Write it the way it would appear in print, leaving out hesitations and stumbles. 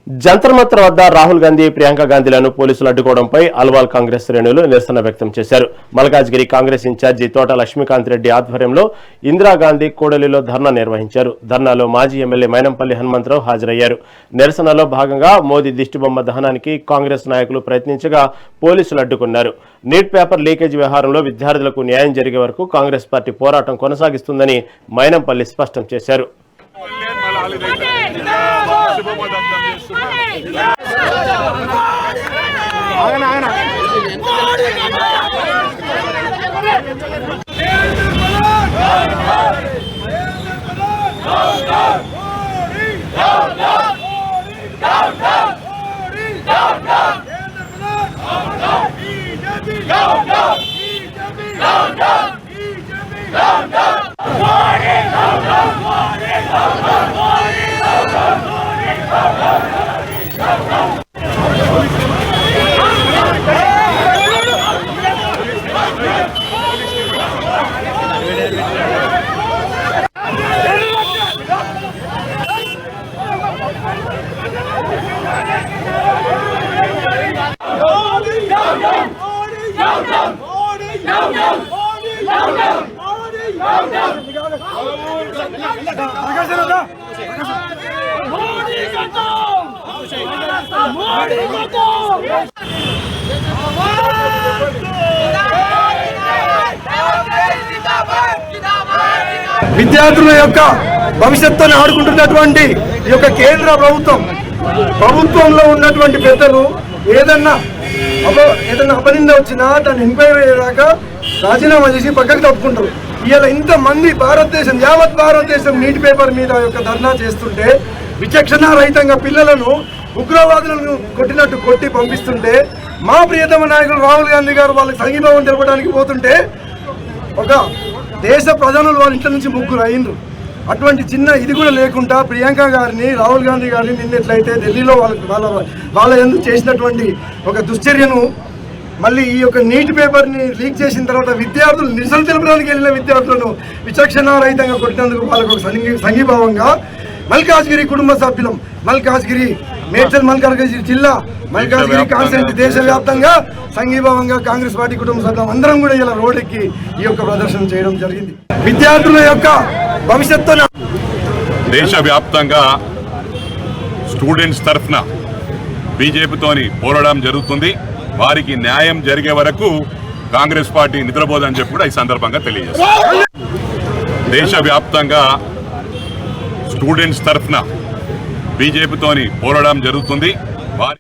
జంతర్ మంతర్ వద్ద రాహుల్ గాంధీ ప్రియాంక గాంధీలను పోలీసులు అడ్డుకోవడంపై అల్వాల్ కాంగ్రెస్ శ్రేణులు నిరసన వ్యక్తం చేశారు. మల్కాజ్గిరి కాంగ్రెస్ ఇన్ఛార్జి తోట లక్ష్మీకాంత్ రెడ్డి ఆధ్వర్యంలో ఇందిరాగాంధీ కూడలిలో ధర్నా నిర్వహించారు. ధర్నాలో మాజీ ఎమ్మెల్యే మైనంపల్లి హనుమంతరావు హాజరయ్యారు. నిరసనలో భాగంగా మోదీ దిష్టిబొమ్మ దహనానికి కాంగ్రెస్ నాయకులు ప్రయత్నించగా పోలీసులు అడ్డుకున్నారు. నీట్ పేపర్ లీకేజ్ వ్యవహారంలో విద్యార్థులకు న్యాయం జరిగే వరకు కాంగ్రెస్ పార్టీ పోరాటం కొనసాగిస్తుందని మైనంపల్లి స్పష్టం చేశారు. విద్యార్థుల యొక్క భవిష్యత్తును ఆడుకుంటున్నటువంటి ఈ యొక్క కేంద్ర ప్రభుత్వంలో ఉన్నటువంటి పెద్దలు ఏదన్నా అపనింద వచ్చినా దాన్ని ఎంక్వైరీ అయ్యేదాకా రాజీనామా చేసి పక్కకు తప్పుకుంటారు. ఇలా ఇంతమంది యావత్ భారతదేశం నీటి పేపర్ మీద యొక్క ధర్నా చేస్తుంటే విచక్షణారహితంగా పిల్లలను ఉగ్రవాదులను కొట్టినట్టు కొట్టి పంపిస్తుంటే మా ప్రియతమ నాయకులు రాహుల్ గాంధీ గారు వాళ్ళకి సంఘీభావం తెలపడానికి పోతుంటే ఒక దేశ ప్రధానులు వాళ్ళ ఇంట్లో నుంచి ముగ్గురు అయిండ్రు. అటువంటి చిన్న ఇది కూడా లేకుండా ప్రియాంక గారిని రాహుల్ గాంధీ గారిని నిన్నట్లయితే ఢిల్లీలో వాళ్ళ ఎందుకు చేసినటువంటి ఒక దుశ్చర్యను మళ్ళీ ఈ యొక్క నీటి పేపర్ని లీక్ చేసిన తర్వాత విద్యార్థులు నిరసన తెలపడానికి వెళ్ళిన విద్యార్థులను విచక్షణారహితంగా కొట్టినందుకు వాళ్ళకు ఒక సంఘీభావంగా మల్కాజ్గిరి కుటుంబ సభ్యులం మేడ్చల్ మల్కాజ్గిరి జిల్లా మల్కాజ్గిరి కాన్స్టిట్యూన్సీ దేశవ్యాప్తంగా సంఘీభావంగా కాంగ్రెస్ పార్టీ కుటుంబ సభ్యులం అందరం కూడా ఇలా రోడ్డెక్కి ఈ యొక్క ప్రదర్శన చేయడం జరిగింది. విద్యార్థుల యొక్క భవిష్యత్తును దేశవ్యాప్తంగా స్టూడెంట్స్ తరఫున బీజేపీతోని పోరాటం జరుగుతుంది. వారికి న్యాయం జరిగే వరకు కాంగ్రెస్ పార్టీ నిద్రపోదని చెప్పి కూడా ఈ సందర్భంగా తెలియజేస్తారు. దేశవ్యాప్తంగా స్టూడెంట్స్ తరఫున బీజేపీతోని పోరాటం జరుగుతుంది. వారి